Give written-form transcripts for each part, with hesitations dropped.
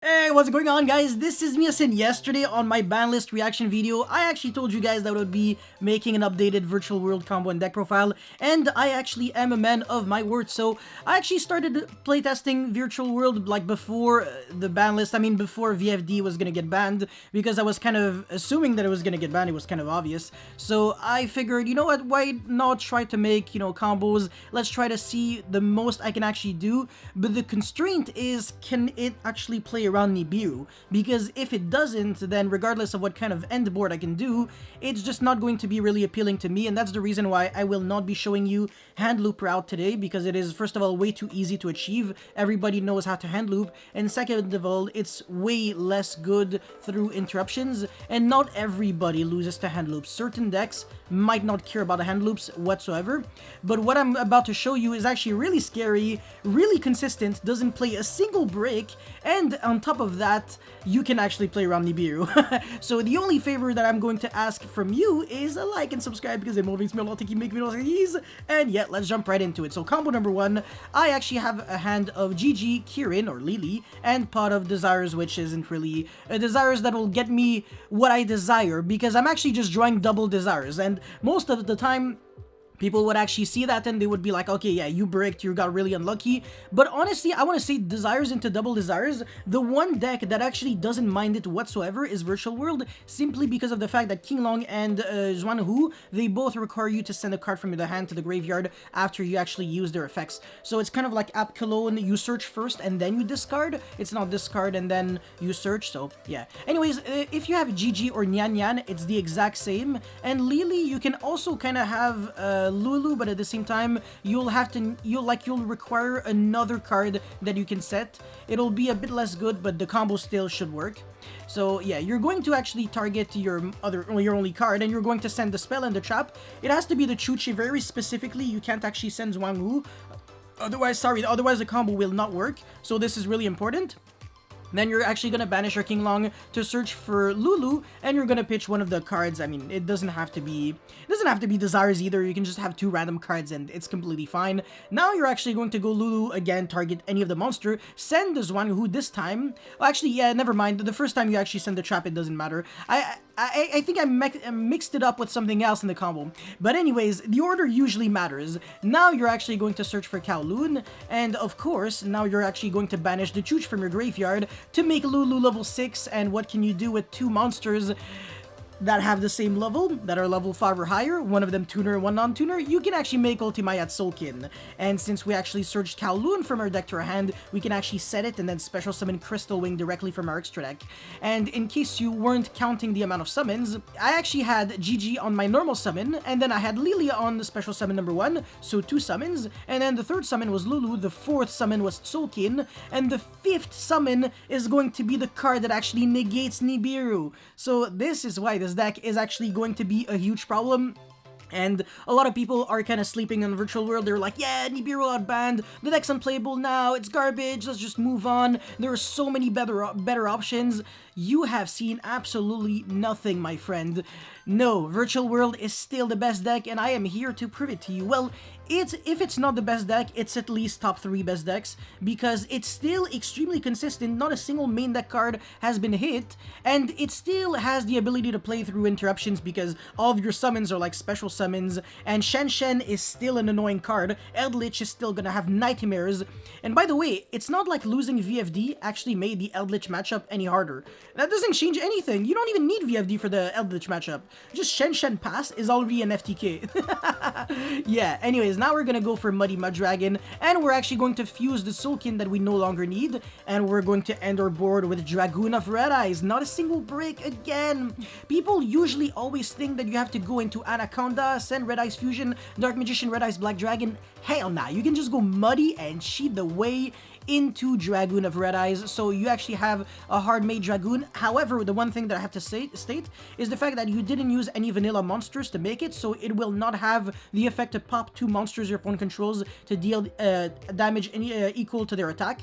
Hey, what's going on, guys? This is Miasin. Yesterday on my BANLIST reaction video, I actually told you guys that I would be making an updated virtual world combo and deck profile, and I actually am a man of my word. So I actually started playtesting virtual world like before the BANLIST. I mean, before VFD was gonna get banned, because I was kind of assuming that it was gonna get banned. It was kind of obvious. So I figured, you know what? Why not try to make combos? Let's try to see the most I can actually do. But the constraint is, can it actually play around NIBIRU? Because if it doesn't, then regardless of what kind of end board I can do, it's just not going to be really appealing to me, and that's the reason why I will not be showing you hand loop route today, because it is, first of all, way too easy to achieve. Everybody knows how to hand loop, and second of all, it's way less good through interruptions, and not everybody loses to hand loops. Certain decks might not care about the hand loops whatsoever, but what I'm about to show you is actually really scary, really consistent, doesn't play a single break, and on top of that, you can actually play around Nibiru. So the only favor that I'm going to ask from you is a like and subscribe, because it motivates me a lot to keep making videos like these. And yeah, let's jump right into it. So combo number one, I actually have a hand of GG, Kirin, or Lily, and Pot of Desires, which isn't really a Desires that will get me what I desire, because I'm actually just drawing double Desires, and most of the time, people would actually see that and they would be like, okay, yeah, you bricked, you got really unlucky. But honestly, I want to say Desires into double Desires. The one deck that actually doesn't mind it whatsoever is Virtual World, simply because of the fact that King Long and Zhuanhu, they both require you to send a card from your hand to the graveyard after you actually use their effects. So it's kind of like App Cologne, you search first and then you discard. It's not discard and then you search, so yeah. Anyways, if you have GG or Nyan Nyan, it's the exact same. And Lily, you can also kind of have Lulu, but at the same time, you'll require another card that you can set. It'll be a bit less good, but the combo still should work. So yeah, you're going to actually target your only card, and you're going to send the spell and the trap. It has to be the Chuchi very specifically. You can't actually send Zhuangwu. Otherwise the combo will not work. So this is really important. Then you're actually gonna banish your King Long to search for Lulu, and you're gonna pitch one of the cards. I mean, it doesn't have to be Desires either. You can just have two random cards and it's completely fine. Now you're actually going to go Lulu again, target any of the monster, send the Zhuanghu this time. Well, actually, yeah, never mind. The first time you actually send the trap, it doesn't matter. I think I mixed it up with something else in the combo. But anyways, the order usually matters. Now you're actually going to search for Kowloon, and of course, now you're actually going to banish the Chooch from your graveyard to make Lulu level 6, and what can you do with two monsters that have the same level, that are level 5 or higher, one of them tuner and one non-tuner? You can actually make Ultimayat Soulkin. And since we actually searched Kowloon from our deck to our hand, we can actually set it and then special summon Crystal Wing directly from our extra deck. And in case you weren't counting the amount of summons, I actually had GG on my normal summon, and then I had Lilia on the special summon number 1, so 2 summons, and then the third summon was Lulu, the fourth summon was Soulkin, and the fifth summon is going to be the card that actually negates Nibiru. So this is why this deck is actually going to be a huge problem. And a lot of people are kind of sleeping on Virtual World. They're like, yeah, Nibiru outbanned, the deck's unplayable now, it's garbage, let's just move on. There are so many better options. You have seen absolutely nothing, my friend. No, Virtual World is still the best deck, and I am here to prove it to you. Well, if it's not the best deck, it's at least top 3 best decks, because it's still extremely consistent. Not a single main deck card has been hit, and it still has the ability to play through interruptions, because all of your summons are like special summons, and Shen Shen is still an annoying card. Eldritch is still gonna have nightmares, and by the way, it's not like losing VFD actually made the Eldritch matchup any harder. That doesn't change anything. You don't even need VFD for the Eldritch matchup. Just Shen Shen Pass is already an FTK. Yeah, anyways, now we're gonna go for Muddy Muddragon, and we're actually going to fuse the Soulkin that we no longer need, and we're going to end our board with Dragoon of Red Eyes. Not a single break again. People usually always think that you have to go into Anaconda, send Red Eyes Fusion, Dark Magician, Red Eyes Black Dragon. Hell nah, you can just go Muddy and cheat the way into Dragoon of Red Eyes, so you actually have a hard-made Dragoon. However, the one thing that I have to state is the fact that you didn't use any vanilla monsters to make it, so it will not have the effect to pop 2 monsters your opponent controls to deal damage equal to their attack.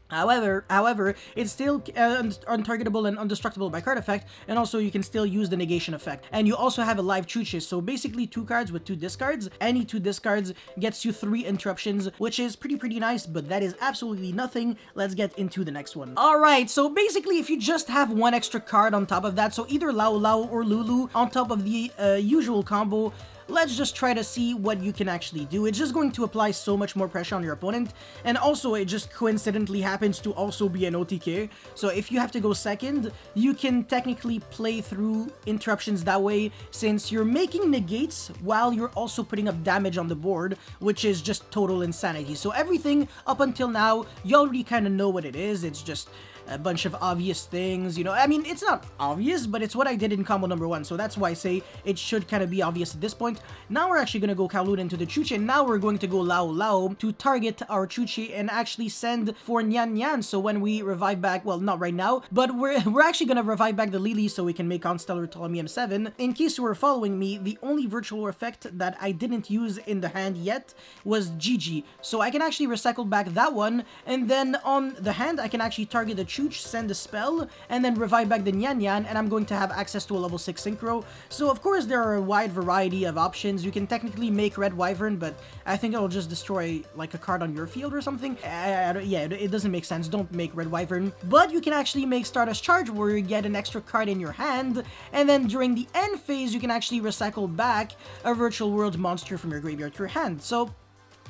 However, it's still untargetable and undestructible by card effect, and also you can still use the negation effect. And you also have a live Chuchi, so basically 2 cards with 2 discards. Any 2 discards gets you 3 interruptions, which is pretty nice, but that is absolutely nothing. Let's get into the next one. Alright, so basically if you just have 1 extra card on top of that, so either Lao Lao or Lulu on top of the usual combo, let's just try to see what you can actually do. It's just going to apply so much more pressure on your opponent, and also it just coincidentally happens to also be an OTK, so if you have to go second, you can technically play through interruptions that way, since you're making negates while you're also putting up damage on the board, which is just total insanity. So everything up until now, you already kind of know what it is. It's just a bunch of obvious things, you know. I mean, it's not obvious, but it's what I did in combo number 1, so that's why I say it should kind of be obvious at this point. Now we're actually going to go Kowloon into the Chuchi, and now we're going to go Lao Lao to target our Chuchi and actually send for Nyan Nyan, so when we revive back, well, not right now, but we're actually going to revive back the Lily so we can make Constellar Ptolemy M7. In case you were following me, the only virtual effect that I didn't use in the hand yet was Gigi, so I can actually recycle back that one, and then on the hand, I can actually target the Chooch, send a spell, and then revive back the Nyan Nyan, and I'm going to have access to a level 6 Synchro. So of course there are a wide variety of options. You can technically make Red Wyvern, but I think it'll just destroy like a card on your field or something. Yeah, it doesn't make sense. Don't make Red Wyvern. But you can actually make Stardust Charge, where you get an extra card in your hand, and then during the end phase you can actually recycle back a Virtual World monster from your graveyard to your hand. So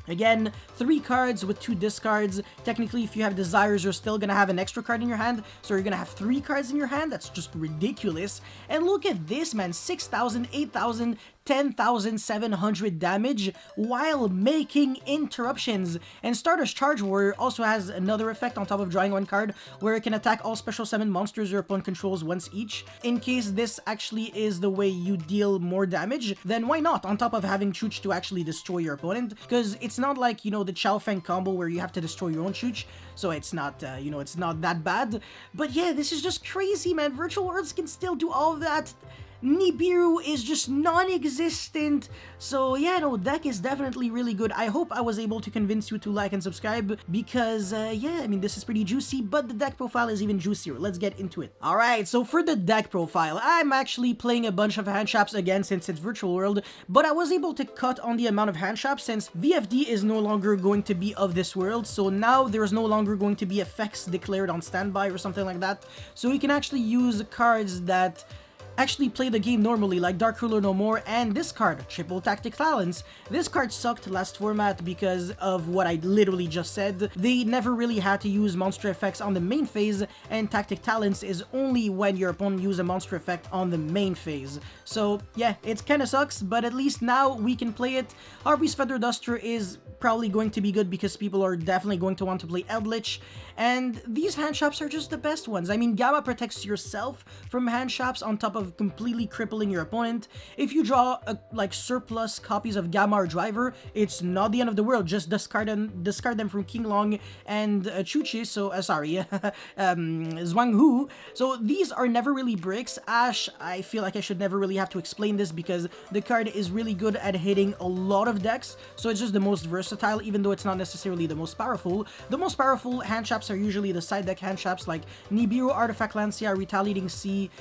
again, 3 cards with 2 discards. Technically, if you have Desires, you're still gonna have an extra card in your hand, so you're gonna have 3 cards in your hand. That's just ridiculous. And look at this, man. 6,000, 8,000, 10,700 damage while making interruptions. And Stardust Charge Warrior also has another effect on top of drawing 1 card, where it can attack all special summon monsters your opponent controls once each. In case this actually is the way you deal more damage, then why not? On top of having Chooch to actually destroy your opponent, because it's not like, you know, the Chao Feng combo where you have to destroy your own Chooch, so it's not, you know, it's not that bad. But yeah, this is just crazy, man. Virtual Worlds can still do all of that. NIBIRU is just non-existent. So yeah, no, deck is definitely really good. I hope I was able to convince you to like and subscribe, because yeah, I mean, this is pretty juicy, but the deck profile is even juicier. Let's get into it. Alright, so for the deck profile, I'm actually playing a bunch of hand traps again since it's Virtual World, but I was able to cut on the amount of hand traps since VFD is no longer going to be of this world, so now there's no longer going to be effects declared on standby or something like that, so you can actually use cards that actually play the game normally, like Dark Ruler No More, and this card, Triple Tactic Talents. This card sucked last format because of what I literally just said. They never really had to use monster effects on the main phase, and Tactic Talents is only when your opponent uses a monster effect on the main phase. So yeah, it kinda sucks, but at least now we can play it. Harvey's Feather Duster is probably going to be good because people are definitely going to want to play Eldritch, and these hand traps are just the best ones. I mean, Gamma protects yourself from hand traps on top of completely crippling your opponent. If you draw like surplus copies of Gamma or Driver, it's not the end of the world. Just discard them from King Long and Chuchi. So Zhuang Hu. So these are never really bricks. Ash, I feel like I should never really have to explain this because the card is really good at hitting a lot of decks. So it's just the most versatile, even though it's not necessarily the most powerful. The most powerful hand traps are usually the side deck hand traps like Nibiru, Artifact Lancia, Retaliating Sea,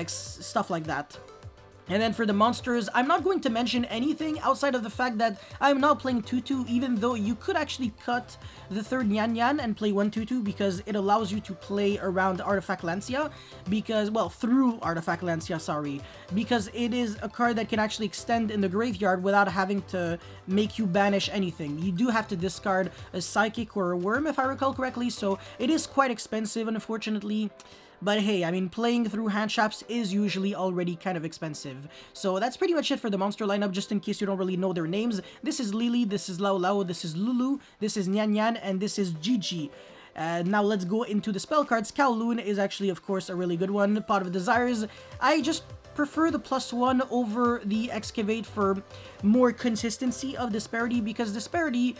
stuff like that. And then for the monsters, I'm not going to mention anything outside of the fact that I'm now playing 2-2, even though you could actually cut the third Nyan Nyan and play 1-2-2 because it allows you to play around Artifact Lancia, because, well, through Artifact Lancia, sorry, because it is a card that can actually extend in the graveyard without having to make you banish anything. You do have to discard a Psychic or a Worm, if I recall correctly, so it is quite expensive, unfortunately. But hey, I mean, playing through hand traps is usually already kind of expensive. So that's pretty much it for the monster lineup, just in case you don't really know their names. This is Lily, this is Lao Lao, this is Lulu, this is Nyan Nyan, and this is Gigi. Now let's go into the spell cards. Kowloon is actually, of course, a really good one. Pot of Desires. I just prefer the +1 over the Excavate for more consistency of Disparity, because Disparity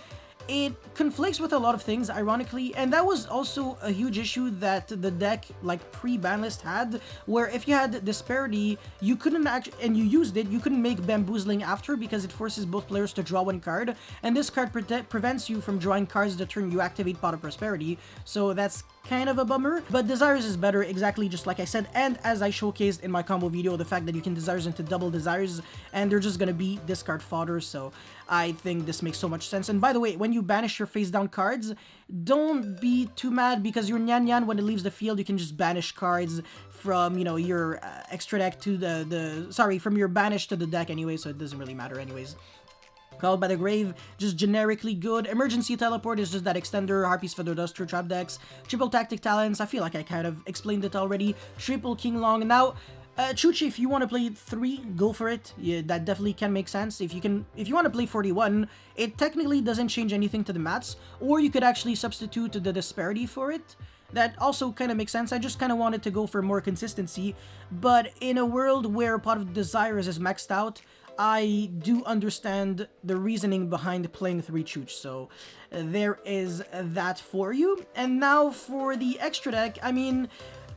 it conflicts with a lot of things, ironically, and that was also a huge issue that the deck, like pre-BANLIST, had, where if you had Disparity, you couldn't actually, and you used it, you couldn't make Bamboozling after because it forces both players to draw one card, and this card prevents you from drawing cards the turn you activate Pot of Prosperity, so that's kind of a bummer. But Desires is better, exactly just like I said, and as I showcased in my combo video, the fact that you can Desires into double Desires, and they're just gonna be discard fodder, so I think this makes so much sense. And by the way, when you banish your face down cards, don't be too mad because your Nyan Nyan, when it leaves the field, you can just banish cards from, you know, your extra deck to sorry, from your banish to the deck anyway, so it doesn't really matter anyways. Called by the Grave, just generically good. Emergency Teleport is just that extender, Harpy's Feather Duster, Trap Decks. Triple Tactic Talents, I feel like I kind of explained it already. Triple King Long. Now, Chuchi, if you want to play 3, go for it. Yeah, that definitely can make sense. If you want to play 41, it technically doesn't change anything to the mats, or you could actually substitute the Disparity for it. That also kind of makes sense. I just kind of wanted to go for more consistency, but in a world where Pot of Desires is maxed out, I do understand the reasoning behind playing 3 Chooch, so there is that for you. And now for the extra deck, I mean,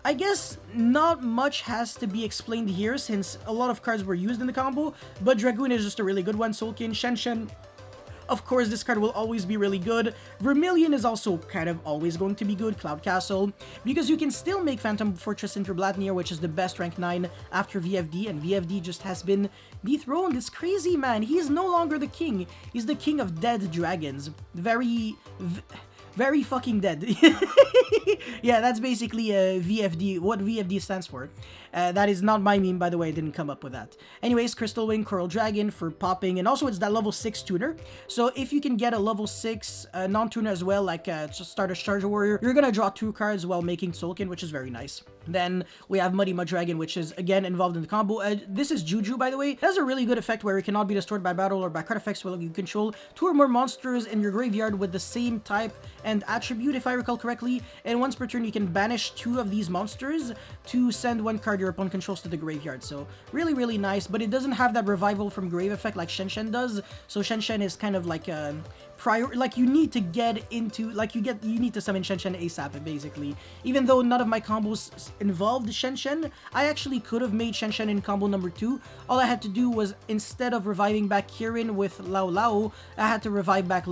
I guess not much has to be explained here since a lot of cards were used in the combo, but Dragoon is just a really good one. Soulkin, Shen. Of course, this card will always be really good. Vermilion is also kind of always going to be good. Cloud Castle, because you can still make Phantom Fortress into Blatnir, which is the best rank 9 after VFD, and VFD just has been dethroned. It's crazy, man. He is no longer the king. He's the king of dead dragons. Very fucking dead. Yeah, that's basically VFD, what VFD stands for. That is not my meme, by the way, I didn't come up with that. Anyways, Crystal Wing, Coral Dragon for popping, and also it's that level 6 tuner. So if you can get a level 6 non-tuner as well, like Stardust Charger Warrior, you're gonna draw 2 cards while making Soulkin, which is very nice. Then we have Muddy Mud Dragon, which is again involved in the combo. This is Juju, by the way. It has a really good effect where it cannot be destroyed by battle or by card effects while you control 2 or more monsters in your graveyard with the same type and attribute, if I recall correctly. And once per turn, you can banish 2 of these monsters to send 1 card your opponent controls to the graveyard. So really, really nice, but it doesn't have that revival from grave effect like Shen does. So Shen is kind of like a like you need to get into, like you need to summon Shen ASAP basically. Even though none of my combos involved Shen, I actually could have made Shen in combo number 2. All I had to do was, instead of reviving back Kirin with Lao Lao, I had to revive back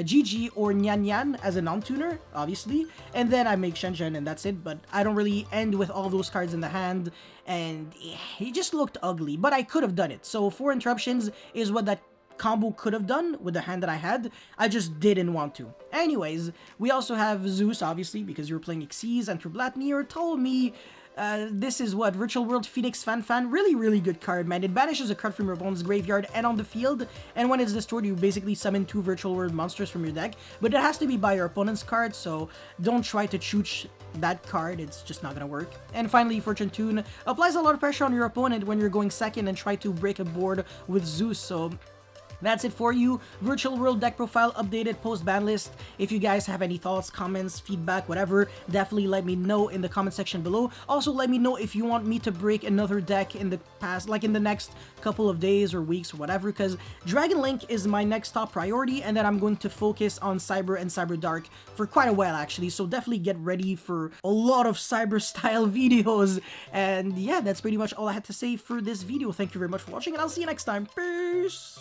Gigi or Nyan Nyan as a non-tuner, obviously, and then I make Shen and that's it. But I don't really end with all those cards in the hand, and it just looked ugly, but I could have done it. So 4 interruptions is what that combo could have done with the hand that I had. I just didn't want to. Anyways, we also have Zeus, obviously, because you're playing Xyz, Enter Blatnir, Ptolemy. This is what, Virtual World Phoenix Fan. Really good card, man. It banishes a card from your opponent's graveyard and on the field, and when it's destroyed, you basically summon 2 Virtual World monsters from your deck, but it has to be by your opponent's card, so don't try to chooch that card. It's just not gonna work. And finally, Fortune Tune applies a lot of pressure on your opponent when you're going second and try to break a board with Zeus, so that's it for you. Virtual World deck profile updated post BANLIST. If you guys have any thoughts, comments, feedback, whatever, definitely let me know in the comment section below. Also, let me know if you want me to break another deck in the past, like in the next couple of days or weeks or whatever, because Dragon Link is my next top priority, and then I'm going to focus on Cyber and Cyber Dark for quite a while actually, so definitely get ready for a lot of Cyber style videos. And yeah, that's pretty much all I had to say for this video. Thank you very much for watching, and I'll see you next time. Peace!